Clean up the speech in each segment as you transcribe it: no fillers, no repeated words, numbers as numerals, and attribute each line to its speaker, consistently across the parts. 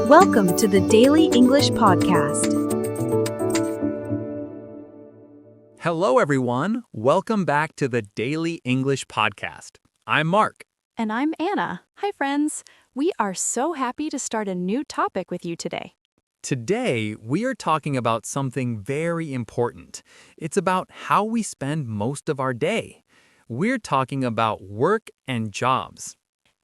Speaker 1: Welcome to the Daily English Podcast.
Speaker 2: Hello, everyone. Welcome back to the Daily English Podcast. I'm Mark.
Speaker 3: And I'm Anna. Hi, friends. We are so happy to start a new topic with you today.
Speaker 2: Today, we are talking about something very important. It's about how we spend most of our day. We're talking about work and jobs.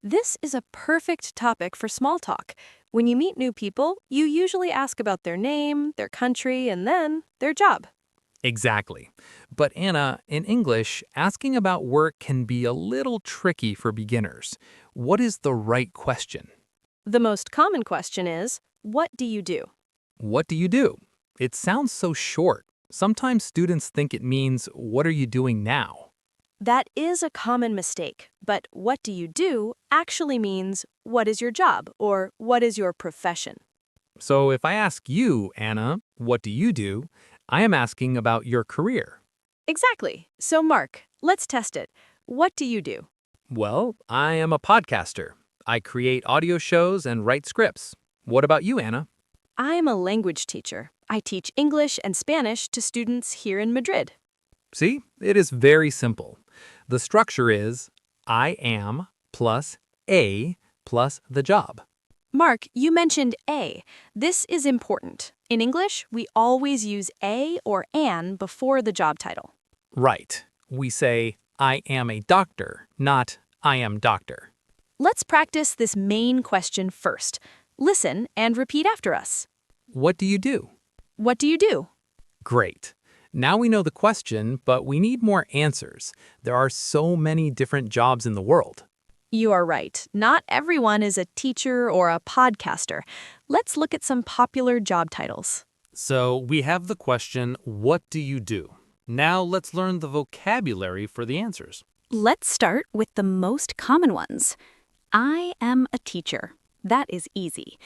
Speaker 3: This is a perfect topic for small talk. When you meet new people, you usually ask about their name, their country, and then their job.
Speaker 2: Exactly. But Anna, in English, asking about work can be a little tricky for beginners. What is the right question?
Speaker 3: The most common question is, what do you do?
Speaker 2: What do you do? It sounds so short. Sometimes students think it means, what are you doing now?
Speaker 3: That is a common mistake, but what do you do actually means, what is your job, or what is your profession?
Speaker 2: So if I ask you, Anna, what do you do? I am asking about your career.
Speaker 3: Exactly. So Mark, let's test it. What do you do?
Speaker 2: Well, I am a podcaster. I create audio shows and write scripts. What about you, Anna?
Speaker 3: I am a language teacher. I teach English and Spanish to students here in Madrid.
Speaker 2: See, it is very simple. The structure is I am plus a plus the job.
Speaker 3: Mark, you mentioned a. This is important. In English, we always use a or an before the job title.
Speaker 2: Right. We say I am a doctor, not I am doctor.
Speaker 3: Let's practice this main question first. Listen and repeat after us.
Speaker 2: What do you do?
Speaker 3: What do you do?
Speaker 2: Great. Now we know the question, but we need more answers. There are so many different jobs in the world.
Speaker 3: You are right. Not everyone is a teacher or a podcaster. Let's look at some popular job titles.
Speaker 2: So we have the question, what do you do? Now let's learn the vocabulary for the answers.
Speaker 4: Let's start with the most common ones. I am a teacher. That is easy.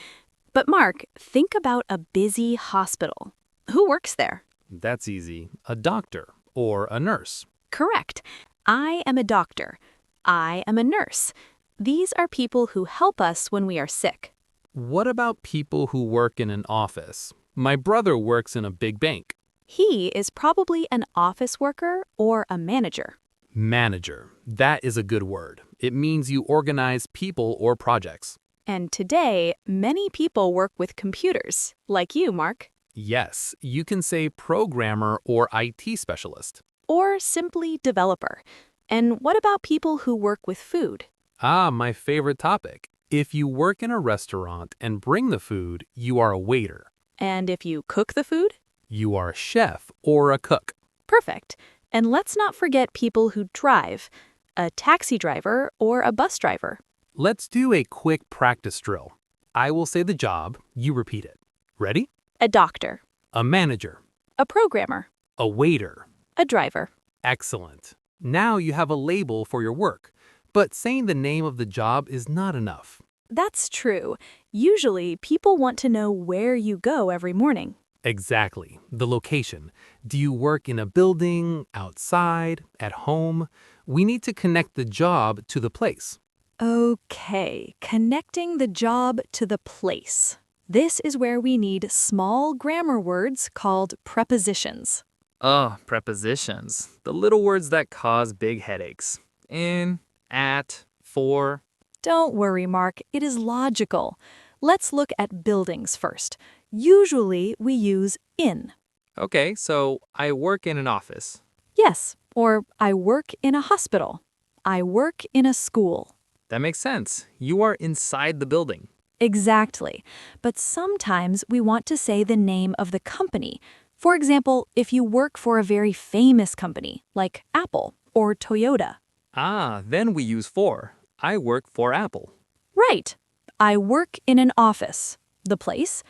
Speaker 4: But Mark, think about a busy hospital. Who works there?
Speaker 2: That's easy. A doctor or a nurse.
Speaker 4: Correct. I am a doctor. I am a nurse. These are people who help us when we are sick.
Speaker 2: What about people who work in an office? My brother works in a big bank.
Speaker 4: He is probably an office worker or a manager.
Speaker 2: Manager. That is a good word. It means you organize people or projects.
Speaker 4: And today, many people work with computers, like you, Mark.
Speaker 2: Yes, you can say programmer or IT specialist.
Speaker 4: Or simply developer. And what about people who work with food?
Speaker 2: Ah, my favorite topic. If you work in a restaurant and bring the food, you are a waiter.
Speaker 4: And if you cook the food?
Speaker 2: You are a chef or a cook.
Speaker 4: Perfect. And let's not forget people who drive, a taxi driver or a bus driver.
Speaker 2: Let's do a quick practice drill. I will say the job, you repeat it. Ready?
Speaker 4: A doctor,
Speaker 2: A manager,
Speaker 4: a programmer,
Speaker 2: a waiter.
Speaker 4: a driver.
Speaker 2: Excellent. Now you have a label for your work, but saying the name of the job is not enough.
Speaker 4: That's true. Usually, people want to know where you go every morning.
Speaker 2: Exactly. The location. Do you work in a building, outside, at home? We need to connect the job to the place.
Speaker 4: Okay, connecting the job to the place. This is where we need small grammar words called prepositions.
Speaker 5: Oh, prepositions. The little words that cause big headaches. In, at, for.
Speaker 4: Don't worry, Mark, it is logical. Let's look at buildings first. Usually, we use in.
Speaker 5: Okay, so I work in an office.
Speaker 4: Yes, or I work in a hospital. I work in a school.
Speaker 5: That makes sense. You are inside the building.
Speaker 4: Exactly. But sometimes we want to say the name of the company. For example, if you work for a very famous company, like Apple or Toyota.
Speaker 5: Ah, then we use for. I work for Apple.
Speaker 4: Right. I work in an office. The place.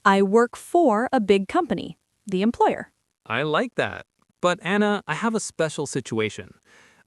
Speaker 4: I work for a big company. The employer.
Speaker 5: I like that. But Anna, I have a special situation.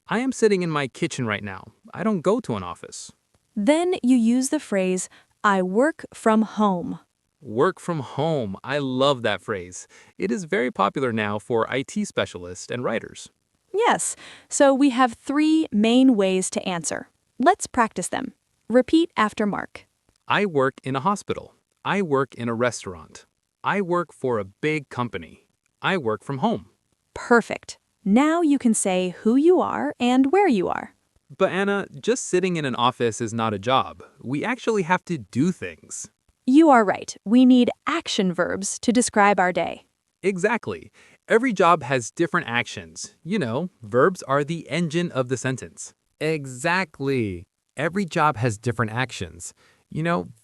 Speaker 5: I am sitting in my kitchen right now. I don't go to an office.
Speaker 4: Then you use the phrase, I work from home.
Speaker 5: Work from home. I love that phrase. It is very popular now for IT specialists and writers.
Speaker 4: Yes, so we have 3 main ways to answer. Let's practice them.
Speaker 3: Repeat after Mark.
Speaker 5: I work in a hospital. I work in a restaurant. I work for a big company. I work from home.
Speaker 3: Perfect. Now you can say who you are and where you are.
Speaker 5: But Anna, just sitting in an office is not a job. We actually have to do things.
Speaker 3: You are right. We need action verbs to describe our day.
Speaker 5: Exactly. Every job has different actions. You know, verbs are the engine of the sentence.
Speaker 2: Exactly. Every job has different actions.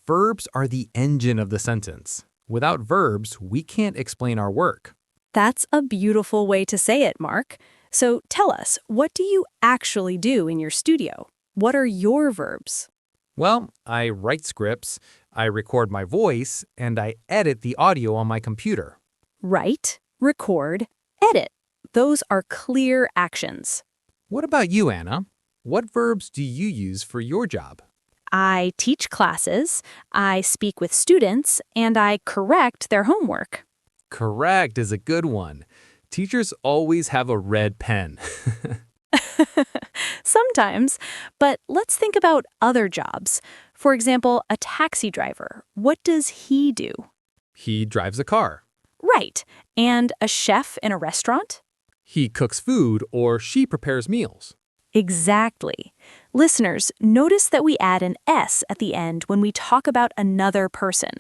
Speaker 2: Verbs are the engine of the sentence. Without verbs, we can't explain our work.
Speaker 3: That's a beautiful way to say it, Mark. So tell us, what do you actually do in your studio? What are your verbs?
Speaker 2: Well, I write scripts, I record my voice, and I edit the audio on my computer.
Speaker 3: Write, record, edit. Those are clear actions.
Speaker 2: What about you, Anna? What verbs do you use for your job?
Speaker 3: I teach classes, I speak with students, and I correct their homework.
Speaker 2: Correct is a good one. Teachers always have a red pen.
Speaker 3: Sometimes, but let's think about other jobs. For example, a taxi driver. What does he do?
Speaker 2: He drives a car.
Speaker 3: Right. And a chef in a restaurant?
Speaker 2: He cooks food or she prepares meals.
Speaker 3: Exactly. Listeners, notice that we add an S at the end when we talk about another person.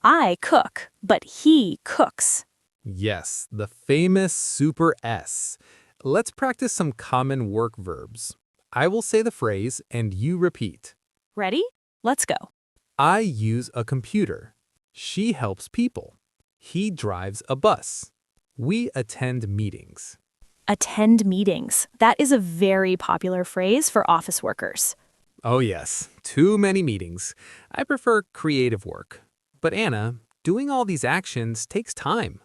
Speaker 3: I cook, but he cooks.
Speaker 2: Yes, the famous super S. Let's practice some common work verbs. I will say the phrase and you repeat.
Speaker 3: Ready? Let's go.
Speaker 2: I use a computer. She helps people. He drives a bus. We attend meetings.
Speaker 3: Attend meetings. That is a very popular phrase for office workers.
Speaker 2: Oh yes, too many meetings. I prefer creative work. But Anna, doing all these actions takes time.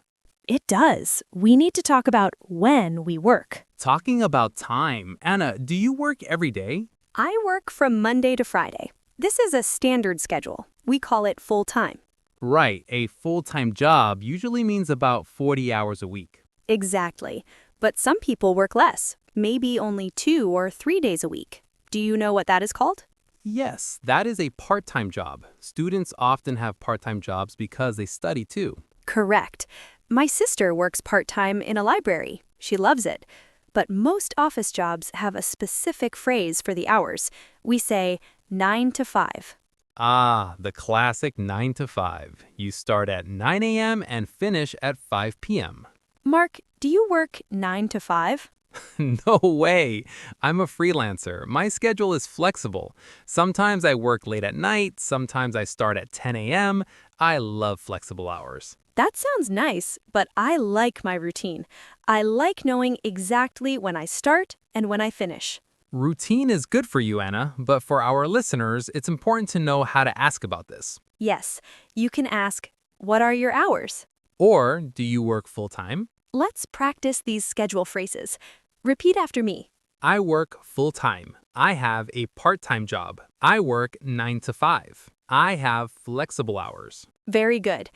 Speaker 3: It does. We need to talk about when we work.
Speaker 5: Talking about time, Anna, do you work every day?
Speaker 6: I work from Monday to Friday. This is a standard schedule. We call it full-time.
Speaker 5: Right, a full-time job usually means about 40 hours a week.
Speaker 6: Exactly. But some people work less, maybe only 2 or 3 days a week. Do you know what that is called?
Speaker 5: Yes, that is a part-time job. Students often have part-time jobs because they study too.
Speaker 6: Correct. My sister works part-time in a library. She loves it. But most office jobs have a specific phrase for the hours. We say 9 to 5.
Speaker 5: Ah, the classic 9 to 5. You start at 9 a.m. and finish at 5 p.m.
Speaker 6: Mark, do you work 9 to 5?
Speaker 5: No way. I'm a freelancer. My schedule is flexible. Sometimes I work late at night, sometimes I start at 10 a.m. I love flexible hours.
Speaker 6: That sounds nice, but I like my routine. I like knowing exactly when I start and when I finish.
Speaker 5: Routine is good for you, Anna, but for our listeners, it's important to know how to ask about this.
Speaker 6: Yes, you can ask, what are your hours?
Speaker 5: Or, do you work full-time?
Speaker 6: Let's practice these schedule phrases. Repeat after me.
Speaker 5: I work full-time. I have a part-time job. I work 9 to 5. I have flexible hours.
Speaker 6: Very good.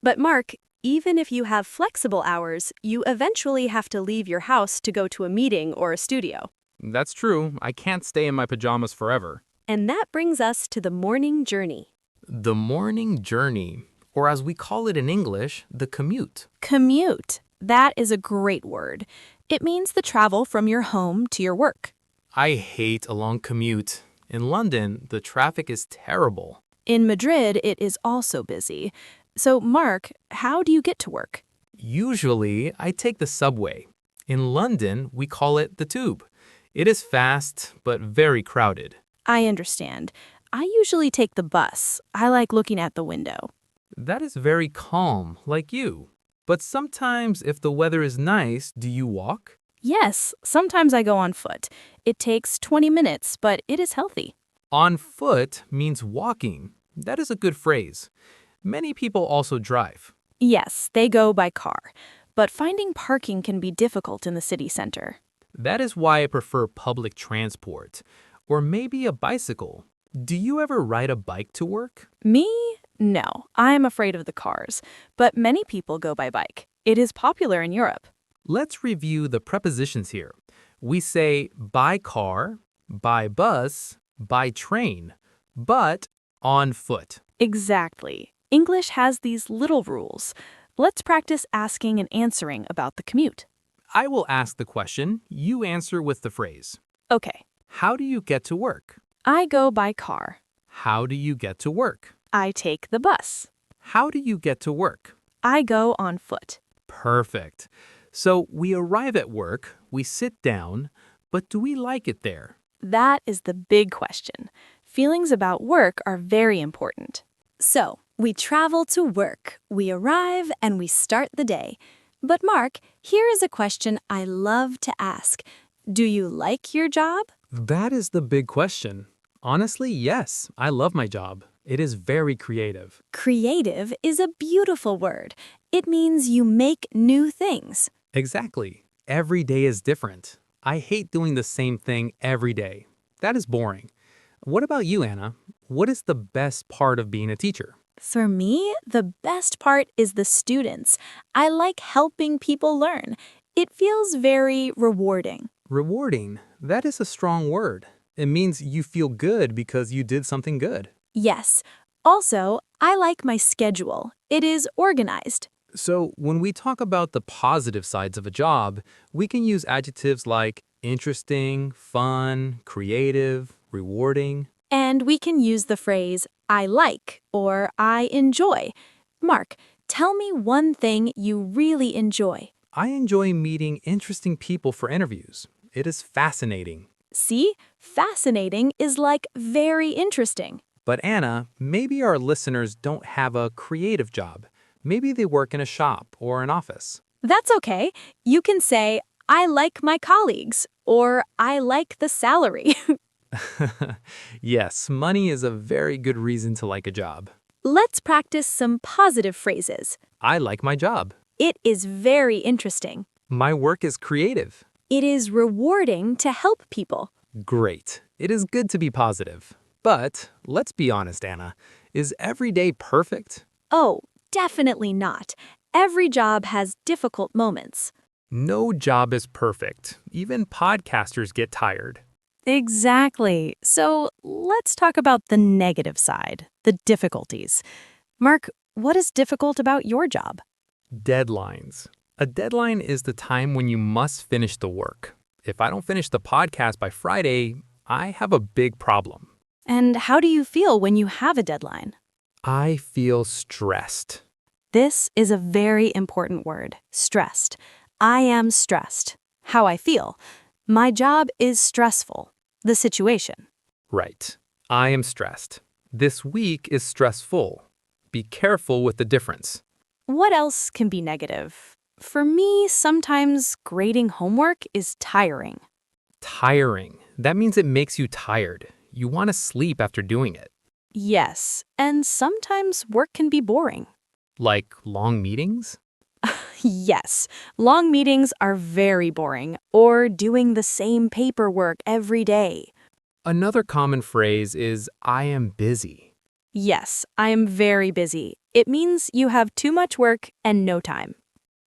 Speaker 6: But Mark, even if you have flexible hours, you eventually have to leave your house to go to a meeting or a studio.
Speaker 5: That's true. I can't stay in my pajamas forever.
Speaker 6: And that brings us to the morning journey.
Speaker 2: The morning journey, or as we call it in English, the commute.
Speaker 3: Commute. That is a great word. It means the travel from your home to your work.
Speaker 2: I hate a long commute. In London, the traffic is terrible.
Speaker 3: In Madrid, it is also busy. So, Mark, how do you get to work?
Speaker 2: Usually, I take the subway. In London, we call it the tube. It is fast, but very crowded.
Speaker 3: I understand. I usually take the bus. I like looking at the window.
Speaker 2: That is very calm, like you. But sometimes, if the weather is nice, do you walk?
Speaker 3: Yes, sometimes I go on foot. It takes 20 minutes, but it is healthy.
Speaker 2: On foot means walking. That is a good phrase. Many people also drive.
Speaker 3: Yes, they go by car. But finding parking can be difficult in the city center.
Speaker 2: That is why I prefer public transport. Or maybe a bicycle. Do you ever ride a bike to work?
Speaker 3: Me? No, I'm afraid of the cars. But many people go by bike. It is popular in Europe.
Speaker 2: Let's review the prepositions here. We say by car, by bus, by train.
Speaker 5: but on foot.
Speaker 3: Exactly. English has these little rules. Let's practice asking and answering about the commute.
Speaker 5: I will ask the question, you answer with the phrase.
Speaker 3: Okay.
Speaker 5: How do you get to work?
Speaker 3: I go by car.
Speaker 5: How do you get to work?
Speaker 3: I take the bus.
Speaker 5: How do you get to work?
Speaker 3: I go on foot.
Speaker 5: Perfect. So we arrive at work, we sit down, but do we like it there?
Speaker 3: That is the big question. Feelings about work are very important.
Speaker 6: So, we travel to work, we arrive, and we start the day. But Mark, here is a question I love to ask. Do you like your job?
Speaker 5: That is the big question. Honestly, yes, I love my job. It is very creative.
Speaker 6: Creative is a beautiful word. It means you make new things.
Speaker 5: Exactly. Every day is different. I hate doing the same thing every day. That is boring. What about you, Anna? What is the best part of being a teacher?
Speaker 6: For me, the best part is the students. I like helping people learn. It feels very rewarding.
Speaker 5: Rewarding. That is a strong word. It means you feel good because you did something good.
Speaker 6: Yes. Also, I like my schedule. It is organized.
Speaker 5: So, when we talk about the positive sides of a job, we can use adjectives like interesting, fun, creative, rewarding.
Speaker 6: And we can use the phrase, I like or I enjoy. Mark, tell me one thing you really enjoy.
Speaker 5: I enjoy meeting interesting people for interviews. It is fascinating.
Speaker 6: See, fascinating is like very interesting.
Speaker 5: But Anna, maybe our listeners don't have a creative job. Maybe they work in a shop or an office.
Speaker 6: That's okay. You can say, I like my colleagues, or I like the salary.
Speaker 5: Yes, money is a very good reason to like a job.
Speaker 6: Let's practice some positive phrases.
Speaker 5: I like my job.
Speaker 6: It is very interesting.
Speaker 5: My work is creative.
Speaker 6: It is rewarding to help people.
Speaker 5: Great. It is good to be positive. But let's be honest, Anna. Is every day perfect?
Speaker 6: Oh, definitely not. Every job has difficult moments.
Speaker 5: No job is perfect. Even podcasters get tired.
Speaker 3: Exactly. So let's talk about the negative side, the difficulties. Mark, what is difficult about your job?
Speaker 5: Deadlines. A deadline is the time when you must finish the work. If I don't finish the podcast by Friday, I have a big problem.
Speaker 3: And how do you feel when you have a deadline?
Speaker 5: I feel stressed.
Speaker 3: This is a very important word, stressed. I am stressed. How I feel. My job is stressful. The situation.
Speaker 5: Right. I am stressed. This week is stressful. Be careful with the difference.
Speaker 3: What else can be negative? For me, sometimes grading homework is tiring.
Speaker 5: Tiring. That means it makes you tired. You want to sleep after doing it.
Speaker 3: Yes, and sometimes work can be boring.
Speaker 5: Like long meetings?
Speaker 3: Yes, long meetings are very boring, or doing the same paperwork every day.
Speaker 5: Another common phrase is, I am busy.
Speaker 3: Yes, I am very busy. It means you have too much work and no time.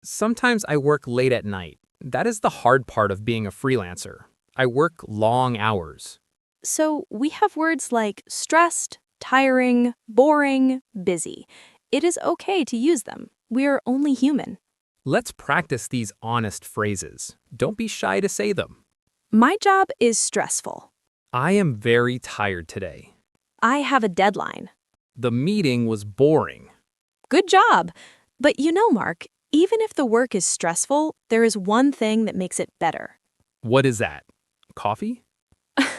Speaker 5: Sometimes I work late at night. That is the hard part of being a freelancer. I work long hours.
Speaker 3: So we have words like stressed, tiring, boring, busy. It is okay to use them. We are only human.
Speaker 5: Let's practice these honest phrases. Don't be shy to say them.
Speaker 3: My job is stressful.
Speaker 5: I am very tired today.
Speaker 3: I have a deadline.
Speaker 5: The meeting was boring.
Speaker 3: Good job. But you know, Mark, even if the work is stressful, there is one thing that makes it better.
Speaker 5: What is that? Coffee?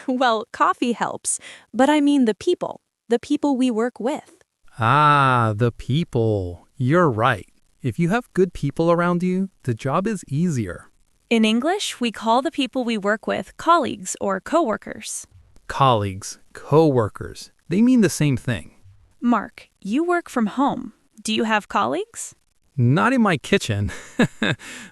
Speaker 3: Well, coffee helps, but I mean the people we work with.
Speaker 2: Ah, the people. You're right. If you have good people around you, the job is easier.
Speaker 3: In English, we call the people we work with colleagues or coworkers.
Speaker 2: Colleagues, co-workers, they mean the same thing.
Speaker 3: Mark, you work from home. Do you have colleagues?
Speaker 2: Not in my kitchen,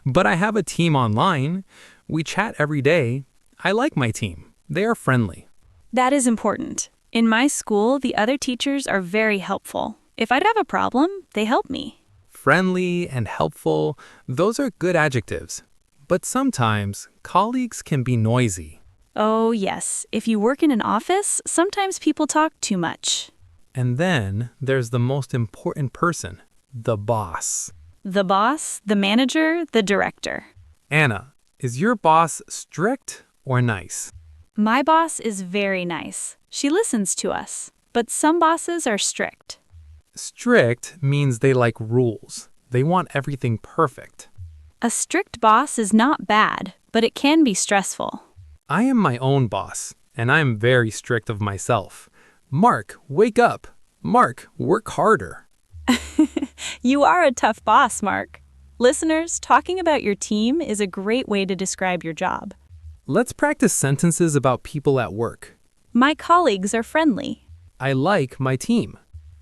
Speaker 2: but I have a team online. We chat every day. I like my team. They are friendly.
Speaker 3: That is important. In my school, the other teachers are very helpful. If I'd have a problem, they help me.
Speaker 2: Friendly and helpful, those are good adjectives. But sometimes, colleagues can be noisy.
Speaker 3: Oh, yes. If you work in an office, sometimes people talk too much.
Speaker 5: And then there's the most important person, the boss.
Speaker 3: The boss, the manager, the director.
Speaker 5: Anna, is your boss strict or nice?
Speaker 3: My boss is very nice. She listens to us. But some bosses are strict.
Speaker 5: Strict means they like rules. They want everything perfect.
Speaker 3: A strict boss is not bad, but it can be stressful.
Speaker 5: I am my own boss, and I am very strict of myself. Mark, wake up. Mark, work harder.
Speaker 3: You are a tough boss, Mark. Listeners, talking about your team is a great way to describe your job.
Speaker 5: Let's practice sentences about people at work.
Speaker 3: My colleagues are friendly.
Speaker 5: I like my team.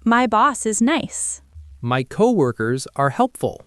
Speaker 3: My boss is nice.
Speaker 5: My coworkers are helpful.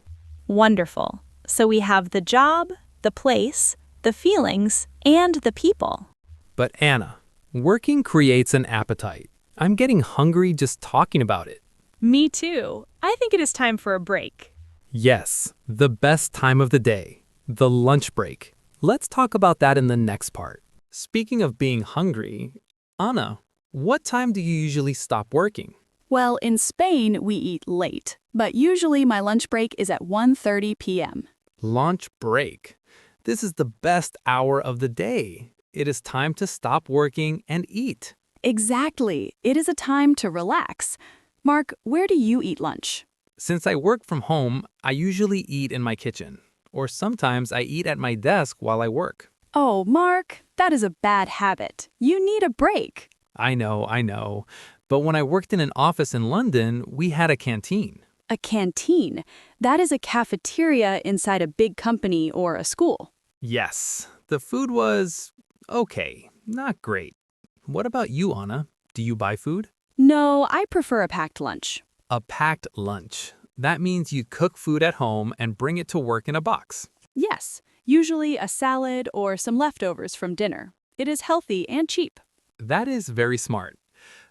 Speaker 3: Wonderful. So we have the job, the place, the feelings, and the people.
Speaker 5: But Anna, working creates an appetite. I'm getting hungry just talking about it.
Speaker 3: Me too. I think it is time for a break.
Speaker 5: Yes, the best time of the day, the lunch break. Let's talk about that in the next part. Speaking of being hungry, Anna, what time do you usually stop working?
Speaker 4: Well, in Spain, we eat late, but usually my lunch break is at 1:30 p.m.
Speaker 5: Lunch break. This is the best hour of the day. It is time to stop working and eat.
Speaker 4: Exactly. It is a time to relax. Mark, where do you eat lunch?
Speaker 5: Since I work from home, I usually eat in my kitchen, or sometimes I eat at my desk while I work.
Speaker 4: Oh, Mark, that is a bad habit. You need a break.
Speaker 5: I know. But when I worked in an office in London, we had a canteen.
Speaker 4: A canteen. That is a cafeteria inside a big company or a school.
Speaker 5: Yes, the food was okay, not great. What about you, Anna? Do you buy food?
Speaker 4: No, I prefer a packed lunch.
Speaker 5: A packed lunch. That means you cook food at home and bring it to work in a box.
Speaker 4: Yes, usually a salad or some leftovers from dinner. It is healthy and cheap.
Speaker 5: That is very smart.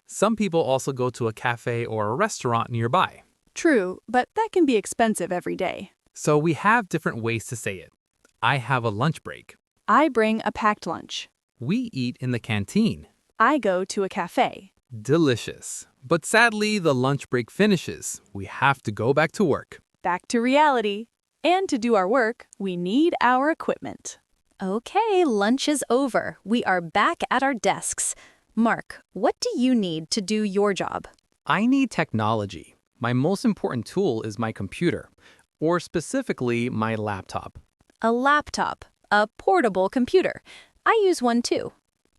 Speaker 5: Some people also go to a cafe or a restaurant nearby.
Speaker 4: True, but that can be expensive every day.
Speaker 5: So we have different ways to say it. I have a lunch break.
Speaker 4: I bring a packed lunch.
Speaker 5: We eat in the canteen.
Speaker 4: I go to a cafe.
Speaker 5: Delicious. But sadly, the lunch break finishes. We have to go back to work.
Speaker 4: Back to reality. And to do our work, we need our equipment.
Speaker 6: Okay, lunch is over. We are back at our desks. Mark, what do you need to do your job?
Speaker 2: I need technology. My most important tool is my computer, or specifically my laptop.
Speaker 6: A laptop, a portable computer. I use one too.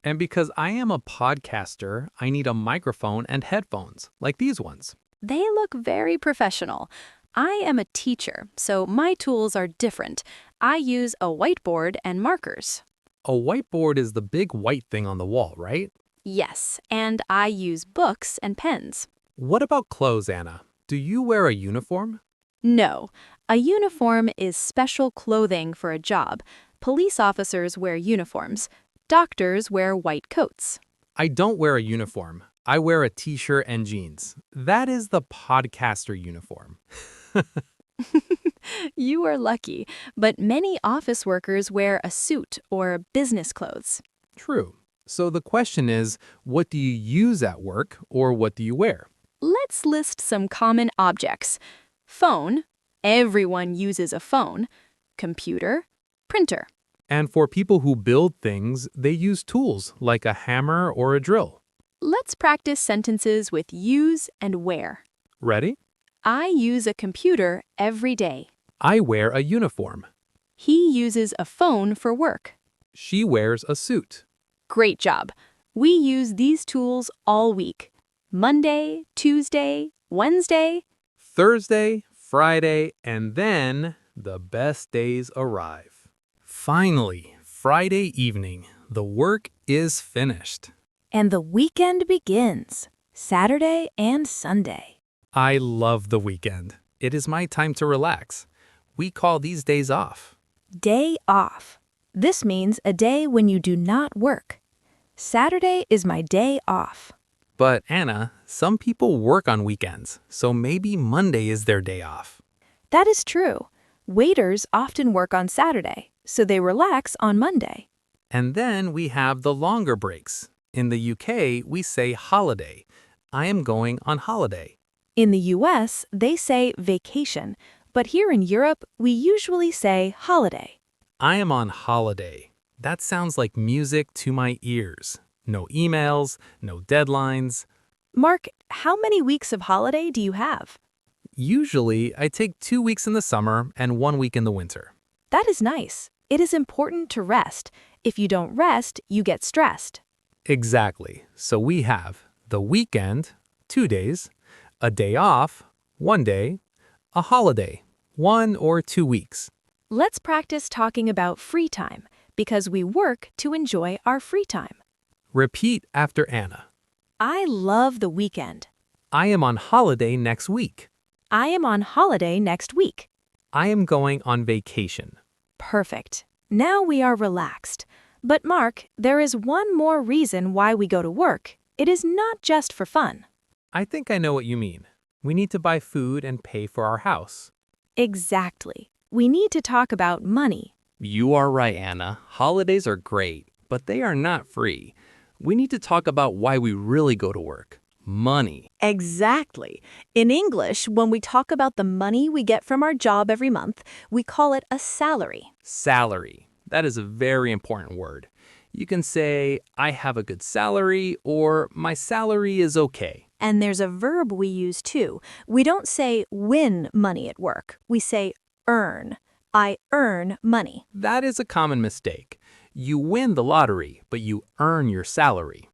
Speaker 2: And because I am a podcaster, I need a microphone and headphones, like these ones.
Speaker 6: They look very professional. I am a teacher, so my tools are different. I use a whiteboard and markers.
Speaker 2: A whiteboard is the big white thing on the wall, right?
Speaker 6: Yes, and I use books and pens.
Speaker 2: What about clothes, Anna? Do you wear a uniform?
Speaker 6: No, a uniform is special clothing for a job. Police officers wear uniforms. Doctors wear white coats.
Speaker 2: I don't wear a uniform. I wear a t-shirt and jeans. That is the podcaster uniform.
Speaker 6: You are lucky, but many office workers wear a suit or business clothes.
Speaker 2: True. So the question is, what do you use at work or what do you wear?
Speaker 6: Let's list some common objects. Phone. Everyone uses a phone. Computer. Printer.
Speaker 2: And for people who build things, they use tools like a hammer or a drill.
Speaker 6: Let's practice sentences with use and wear.
Speaker 2: Ready?
Speaker 6: I use a computer every day.
Speaker 2: I wear a uniform.
Speaker 6: He uses a phone for work.
Speaker 2: She wears a suit.
Speaker 6: Great job. We use these tools all week. Monday, Tuesday, Wednesday.
Speaker 2: Thursday, Friday, and then the best days arrive. Finally, Friday evening, the work is finished.
Speaker 3: And the weekend begins, Saturday and Sunday.
Speaker 2: I love the weekend. It is my time to relax. We call these days off.
Speaker 3: Day off. This means a day when you do not work. Saturday is my day off.
Speaker 2: But Anna, some people work on weekends, so maybe Monday is their day off.
Speaker 3: That is true. Waiters often work on Saturday, so they relax on Monday.
Speaker 5: And then we have the longer breaks. In the UK, we say holiday. I am going on holiday.
Speaker 3: In the US, they say vacation, but here in Europe, we usually say holiday.
Speaker 5: I am on holiday. That sounds like music to my ears. No emails, no deadlines.
Speaker 3: Mark, how many weeks of holiday do you have?
Speaker 5: Usually, I take 2 weeks in the summer and 1 week in the winter.
Speaker 3: That is nice. It is important to rest. If you don't rest, you get stressed.
Speaker 5: Exactly. So we have the weekend, 2 days, a day off, 1 day, a holiday, 1 or 2 weeks.
Speaker 3: Let's practice talking about free time because we work to enjoy our free time.
Speaker 5: Repeat after Anna.
Speaker 3: I love the weekend.
Speaker 5: I am on holiday next week.
Speaker 3: I am on holiday next week.
Speaker 5: I am going on vacation.
Speaker 3: Perfect. Now we are relaxed. But Mark, there is one more reason why we go to work. It is not just for fun.
Speaker 5: I think I know what you mean. We need to buy food and pay for our house.
Speaker 3: Exactly. We need to talk about money.
Speaker 2: You are right, Anna. Holidays are great, but they are not free. We need to talk about why we really go to work. Money.
Speaker 3: Exactly. In English, when we talk about the money we get from our job every month, we call it a salary.
Speaker 2: Salary. That is a very important word. You can say, I have a good salary, or my salary is okay.
Speaker 3: And there's a verb we use too. We don't say win money at work. We say earn. I earn money.
Speaker 5: That is a common mistake. You win the lottery, but you earn your salary.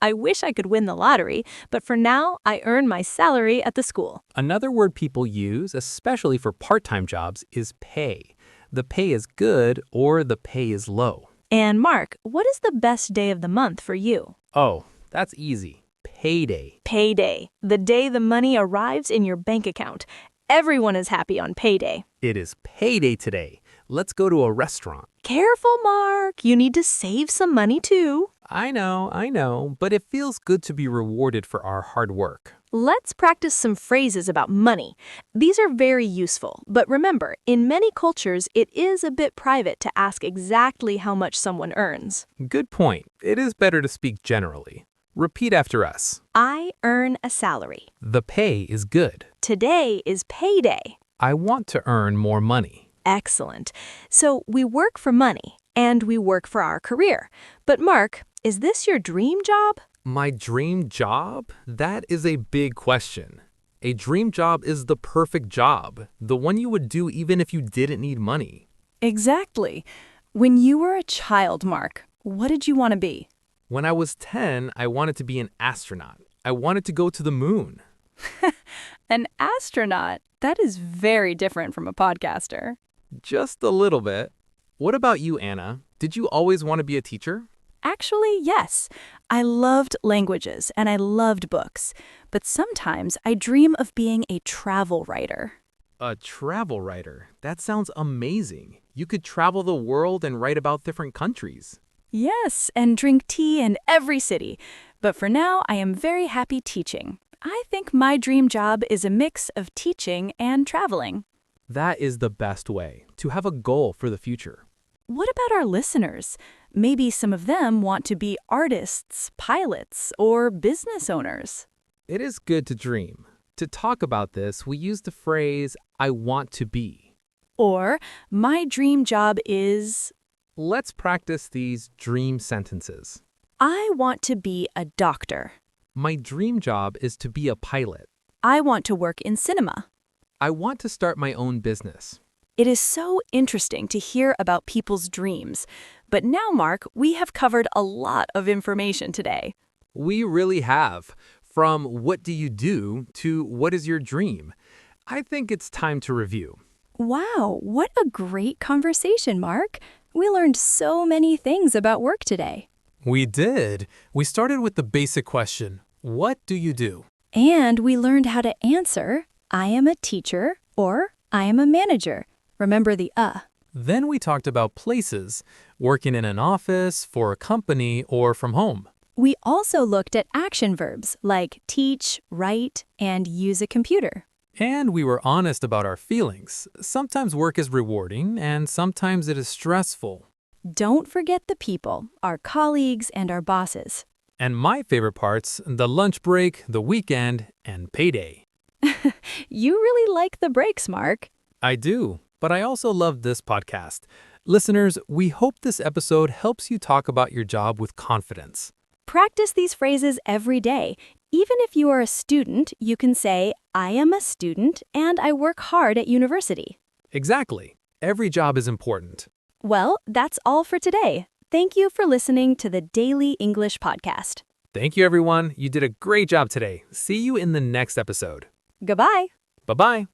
Speaker 3: I wish I could win the lottery, but for now, I earn my salary at the school.
Speaker 5: Another word people use, especially for part-time jobs, is pay. The pay is good or the pay is low.
Speaker 3: And Mark, what is the best day of the month for you?
Speaker 5: Oh, that's easy. Payday.
Speaker 3: Payday, the day the money arrives in your bank account. Everyone is happy on payday.
Speaker 5: It is payday today. Let's go to a restaurant.
Speaker 3: Careful, Mark. You need to save some money too.
Speaker 5: I know, but it feels good to be rewarded for our hard work.
Speaker 3: Let's practice some phrases about money. These are very useful, but remember, in many cultures, it is a bit private to ask exactly how much someone earns.
Speaker 5: Good point. It is better to speak generally. Repeat after us.
Speaker 3: I earn a salary.
Speaker 5: The pay is good.
Speaker 3: Today is payday.
Speaker 5: I want to earn more money.
Speaker 3: Excellent. So we work for money, and we work for our career. But Mark, is this your dream job?
Speaker 5: My dream job? That is a big question. A dream job is the perfect job, the one you would do even if you didn't need money.
Speaker 6: Exactly. When you were a child, Mark, what did you want to be?
Speaker 5: When I was 10, I wanted to be an astronaut. I wanted to go to the moon.
Speaker 6: An astronaut? That is very different from a podcaster.
Speaker 5: Just a little bit. What about you, Anna? Did you always want to be a teacher?
Speaker 6: Actually, yes. I loved languages and I loved books. But sometimes I dream of being a travel writer.
Speaker 5: A travel writer? That sounds amazing. You could travel the world and write about different countries.
Speaker 6: Yes, and drink tea in every city. But for now, I am very happy teaching. I think my dream job is a mix of teaching and traveling.
Speaker 5: That is the best way, to have a goal for the future.
Speaker 6: What about our listeners? Maybe some of them want to be artists, pilots, or business owners.
Speaker 5: It is good to dream. To talk about this, we use the phrase, I want to be.
Speaker 6: Or, my dream job is...
Speaker 5: Let's practice these dream sentences.
Speaker 6: I want to be a doctor.
Speaker 5: My dream job is to be a pilot.
Speaker 6: I want to work in cinema.
Speaker 5: I want to start my own business.
Speaker 6: It is so interesting to hear about people's dreams. But now, Mark, we have covered a lot of information today.
Speaker 5: We really have. From what do you do to what is your dream? I think it's time to review.
Speaker 4: Wow, what a great conversation, Mark. We learned so many things about work today.
Speaker 5: We did. We started with the basic question, what do you do?
Speaker 4: And we learned how to answer, I am a teacher or I am a manager. Remember the
Speaker 5: Then we talked about places, working in an office, for a company, or from home.
Speaker 4: We also looked at action verbs like teach, write, and use a computer.
Speaker 5: And we were honest about our feelings. Sometimes work is rewarding, and sometimes it is stressful.
Speaker 6: Don't forget the people, our colleagues and our bosses.
Speaker 5: And my favorite parts, the lunch break, the weekend, and payday.
Speaker 6: You really like the breaks, Mark.
Speaker 5: I do, but I also love this podcast. Listeners, we hope this episode helps you talk about your job with confidence.
Speaker 6: Practice these phrases every day. Even if you are a student, you can say, I am a student and I work hard at university.
Speaker 5: Exactly. Every job is important.
Speaker 6: Well, that's all for today. Thank you for listening to the Daily English Podcast.
Speaker 5: Thank you, everyone. You did a great job today. See you in the next episode.
Speaker 6: Goodbye.
Speaker 5: Bye-bye.